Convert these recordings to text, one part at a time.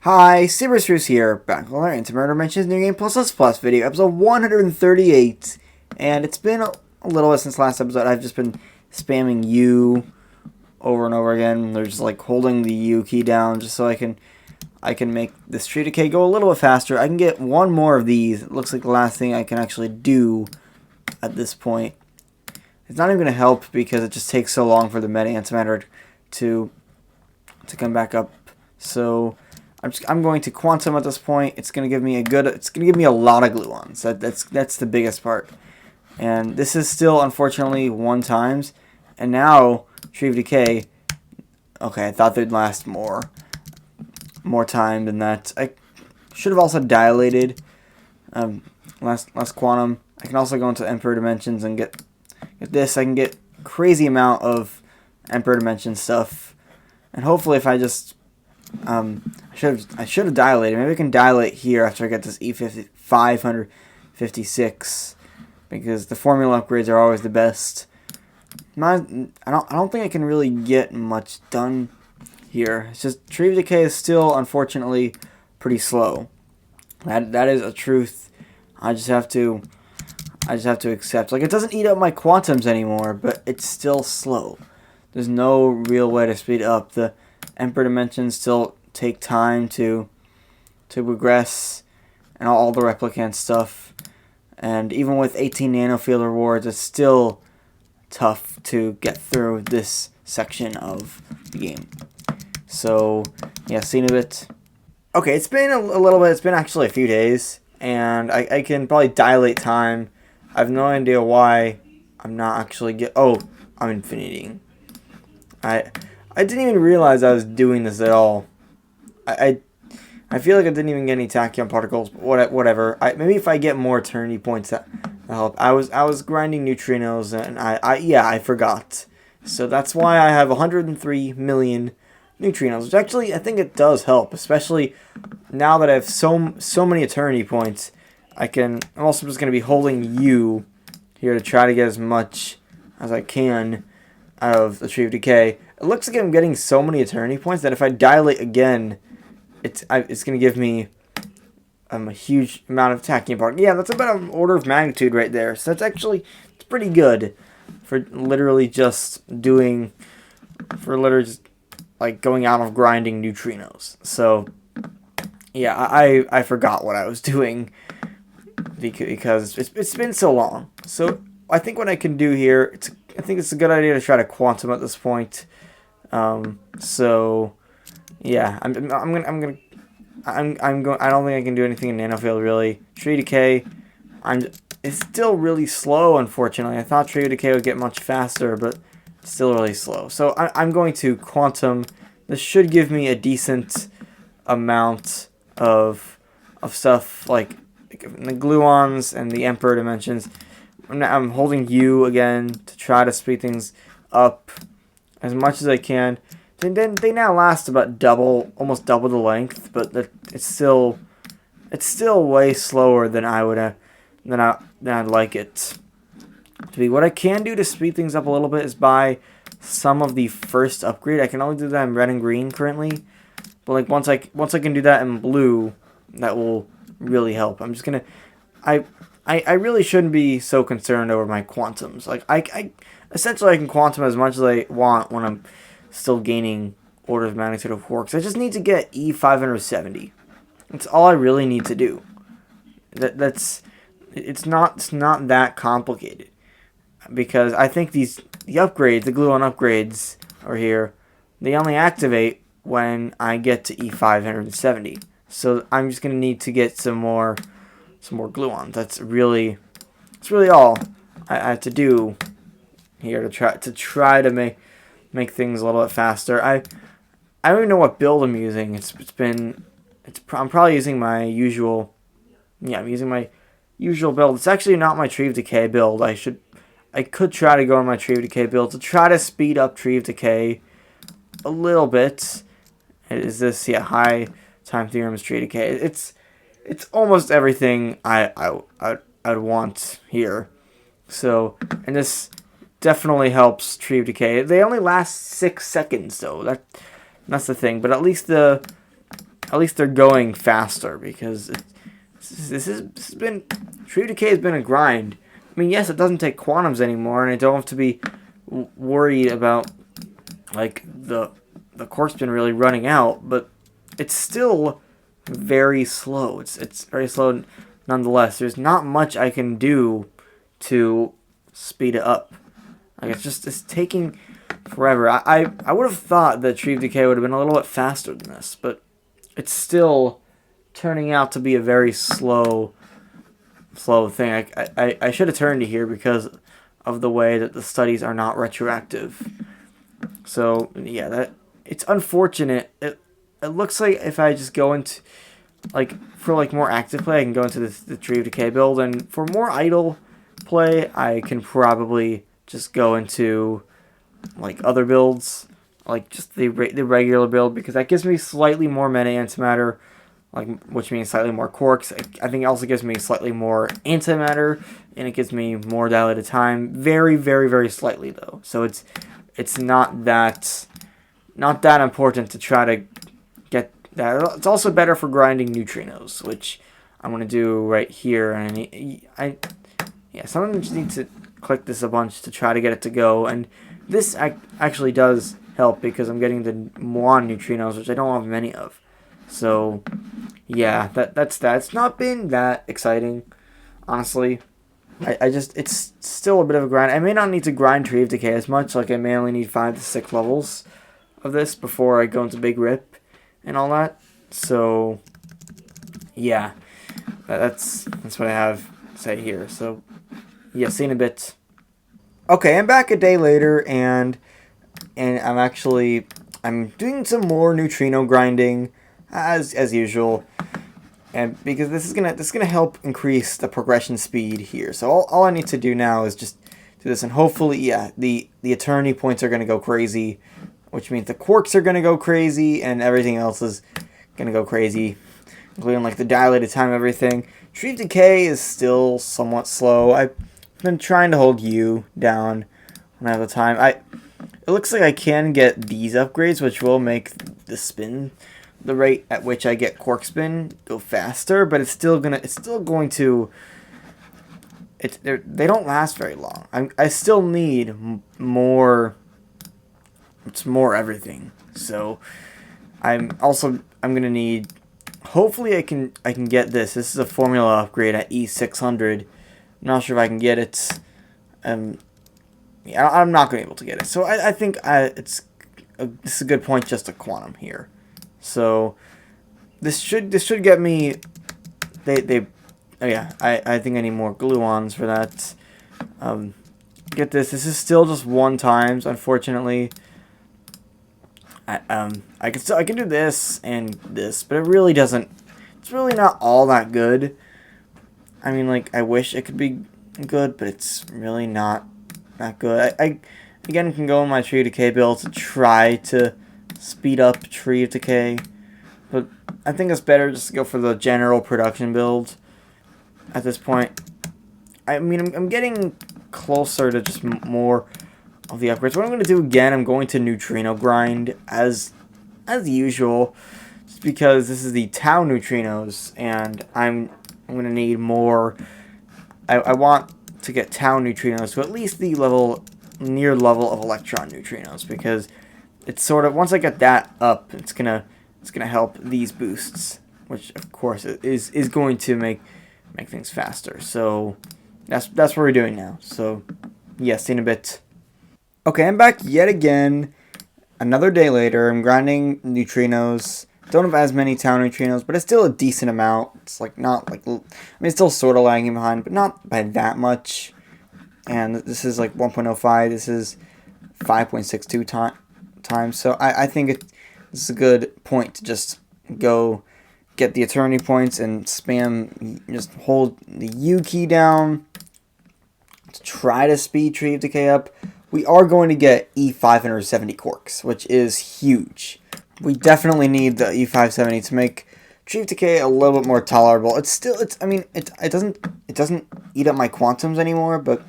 Hi, Cyberspruce here, back with our Antimatter Dimensions New Game Plus video, episode 138, and it's been a little bit since last episode. I've just been spamming U over and over again. They're just like holding the U key down just so I can make this Tree of Decay go a little bit faster. I can get one more of these. It looks like the last thing I can actually do at this point. It's not even going to help because it just takes so long for the meta Antimatter to come back up. So I'm going to quantum at this point. It's going to give me a lot of gluons. That's the biggest part. And this is still unfortunately 1 times. And now Tree of Decay. Okay, I thought they'd last more time than that. I should have also dilated last quantum. I can also go into Emperor Dimensions and get this. I can get crazy amount of Emperor Dimension stuff. And hopefully if I just I should have dilated. Maybe I can dilate here after I get this E556 because the formula upgrades are always the best. I don't think I can really get much done here. It's just Tree of Decay is still unfortunately pretty slow. That is a truth. I just have to accept. Like, it doesn't eat up my quantums anymore, but it's still slow. There's no real way to speed it up. The Emperor Dimensions still take time to progress, and all the replicant stuff. And even with 18 nanofield rewards, it's still tough to get through this section of the game. So, yeah, seen a bit. Okay, it's been a little bit. It's been actually a few days, and I can probably dilate time. I have no idea why I'm not actually I'm infinitying. I didn't even realize I was doing this at all. I feel like I didn't even get any tachyon particles, but whatever. Maybe if I get more eternity points that'll help. I was grinding neutrinos and I forgot. So that's why I have 103 million neutrinos, which actually I think it does help, especially now that I have so many eternity points. I'm also just going to be holding U here to try to get as much as I can out of the Tree of Decay. It looks like I'm getting so many eternity points that if I dilate again, it's going to give me a huge amount of tachyon particles. Yeah, that's about an order of magnitude right there. So it's pretty good for literally just like going out of grinding neutrinos. So yeah, I forgot what I was doing because it's been so long. So I think what I can do here, I think it's a good idea to try to quantum at this point. So yeah, I don't think I can do anything in nanofield really. Tree Decay, it's still really slow, unfortunately. I thought Tree Decay would get much faster, but it's still really slow. So I'm going to quantum. This should give me a decent amount of stuff like the gluons and the Emperor Dimensions. I'm holding U again to try to speed things up as much as I can. They now last about almost double the length, but it's still way slower than I'd like it to be. What I can do to speed things up a little bit is buy some of the first upgrade. I can only do that in red and green currently, but like once I can do that in blue, that will really help. I'm just gonna I really shouldn't be so concerned over my quantums. Like I essentially can quantum as much as I want when I'm still gaining orders of magnitude of works. I just need to get E570. That's all I really need to do. It's not that complicated, because I think the upgrades, the gluon upgrades are here. They only activate when I get to E570. So I'm just gonna need to get some more gluons. That's really all I have to do here to try to make things a little bit faster. I don't even know what build I'm using. I'm probably using my usual. Yeah, I'm using my usual build. It's actually not my Tree of Decay build. I could try to go on my Tree of Decay build to try to speed up Tree of Decay a little bit. Is this high time theorem's Tree of Decay? It's almost everything I'd want here. So, and this definitely helps Tree of Decay. They only last 6 seconds though. That's the thing. But at least the at least they're going faster, because this has been, Tree of Decay has been a grind. I mean, yes, it doesn't take quantums anymore, and I don't have to be worried about like the core spin really running out, but it's still very slow. It's very slow nonetheless. There's not much I can do to speed it up. Like, it's taking forever. I would have thought that Tree of Decay would have been a little bit faster than this, but it's still turning out to be a very slow thing. I should have turned to here because of the way that the studies are not retroactive. So yeah, that it's unfortunate. It looks like if I just go into for more active play, I can go into the Tree of Decay build, and for more idle play, I can probably just go into other builds, like just the regular build, because that gives me slightly more mana antimatter, which means slightly more quarks. I think it also gives me slightly more antimatter, and it gives me more dilated time. Very, very, very slightly though. So it's not that important to try to get that. It's also better for grinding neutrinos, which I'm gonna do right here. And someone just needs to click this a bunch to try to get it to go, and this actually does help because I'm getting the Muon neutrinos, which I don't have many of. So yeah, that's that. It's not been that exciting, honestly. It's still a bit of a grind. I may not need to grind Tree of Decay as much. I may only need 5 to 6 levels of this before I go into Big Rip and all that. So yeah, that's what I have to say here. So yeah, see you in a bit. Okay, I'm back a day later, and I'm doing some more neutrino grinding as usual, and because this is gonna help increase the progression speed here. So all I need to do now is just do this, and hopefully, yeah, the eternity points are gonna go crazy, which means the quarks are gonna go crazy, and everything else is gonna go crazy, including the dilated time of everything. Tree of Decay is still somewhat slow. I've been trying to hold you down when I have the time. It looks like I can get these upgrades, which will make the rate at which I get quark spin go faster, but they don't last very long. I still need more. It's more everything. So I'm gonna need. Hopefully I can get this. This is a formula upgrade at E600. I'm not sure if I can get it. Yeah, I'm not going to be able to get it. So I think this is a good point just to quantum here. So this should get me. Oh yeah, I think I need more gluons for that. Get this. This is still just 1 times, unfortunately. I can do this and this, but it really doesn't. It's really not all that good. I mean, I wish it could be good, but it's really not that good. I again can go in my Tree of Decay build to try to speed up Tree of Decay, but I think it's better just to go for the general production build at this point. I mean, I'm getting closer to just more of the upgrades. What I'm going to do again, I'm going to neutrino grind as usual, just because this is the tau neutrinos, and I'm going to need more. I want to get tau neutrinos to at least the near level of electron neutrinos, because it's sort of, once I get that up, it's gonna help these boosts, which of course is going to make things faster. So that's what we're doing now. So yeah, see you in a bit. Okay, I'm back yet again. Another day later. I'm grinding neutrinos. Don't have as many tau neutrinos, but it's still a decent amount. It's not I mean, it's still sort of lagging behind, but not by that much. And this is 1.05. This is 5.62 times. So I think this is a good point to just go get the eternity points and spam. Just hold the U key down to try to speed Tree of Decay up. We are going to get E570 quarks, which is huge. We definitely need the E570 to make Tree of Decay a little bit more tolerable. It doesn't eat up my quantums anymore, but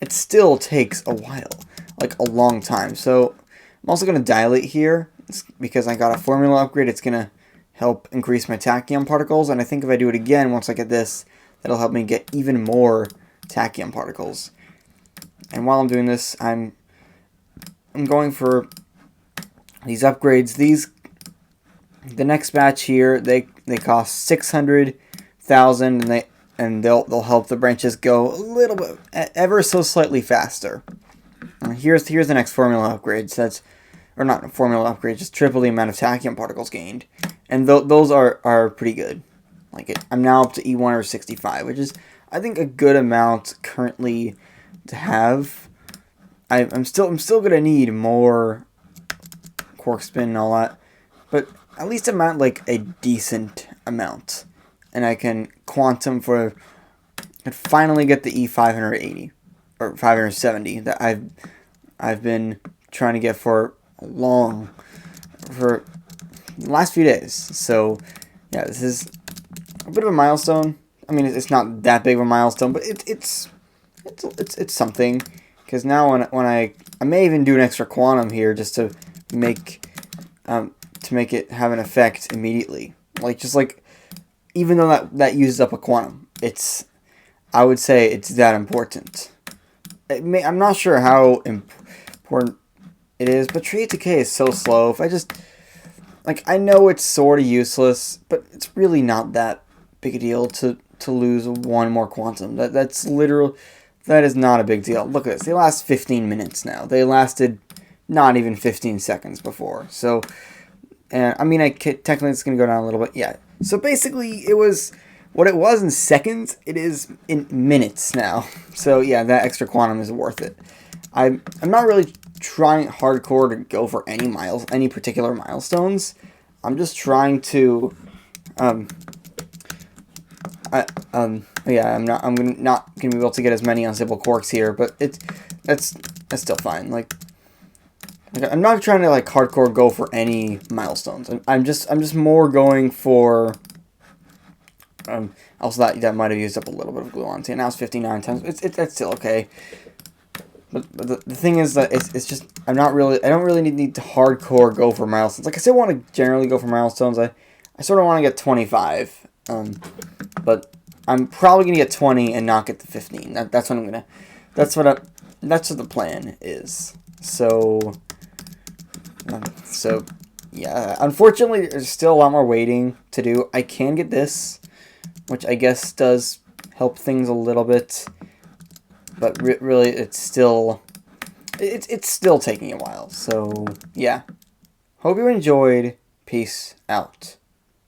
it still takes a while, a long time. So I'm also going to dilate here because I got a formula upgrade. It's going to help increase my tachyon particles, and I think if I do it again once I get this, that'll help me get even more tachyon particles. And while I'm doing this, I'm going for these upgrades. The next batch here, they cost 600,000, and they'll help the branches go a little bit, ever so slightly faster. Here's the next formula upgrade. So or not a formula upgrade, just triple the amount of tachyon particles gained, and those are pretty good. I'm now up to E1 or 65, which is, I think, a good amount currently to have. I'm still gonna need more quark spin and all that, but at least I'm at like a decent amount, and I can quantum for and finally get the E580 or 570 that I've been trying to get for the last few days. So yeah, this is a bit of a milestone. I mean, it's not that big of a milestone, but it's something, because now when I may even do an extra quantum here just to make it have an effect immediately. Even though that uses up a quantum, I would say it's that important. I'm not sure how important it is, but Tree of Decay is so slow. If I just, I know it's sort of useless, but it's really not that big a deal to lose one more quantum. That is not a big deal. Look at this. They last 15 minutes now. They lasted not even 15 seconds before. So, and I mean, technically it's going to go down a little bit. Yeah. So basically, it was what it was in seconds. It is in minutes now. So yeah, that extra quantum is worth it. I'm not really trying hardcore to go for any particular milestones. I'm just trying to yeah, I'm not gonna be able to get as many unstable quarks here, but that's still fine. I'm not trying to hardcore go for any milestones. I'm just more going for also that might have used up a little bit of gluon. See, now it's 59 times. That's still okay. But the thing is that it's just I don't really need to hardcore go for milestones. I still want to generally go for milestones. I sort of want to get 25. But I'm probably gonna get 20 and not get the 15. That's what the plan is. So yeah, unfortunately, there's still a lot more waiting to do. I can get this, which I guess does help things a little bit, but really, it's still taking a while. So yeah, hope you enjoyed. Peace out.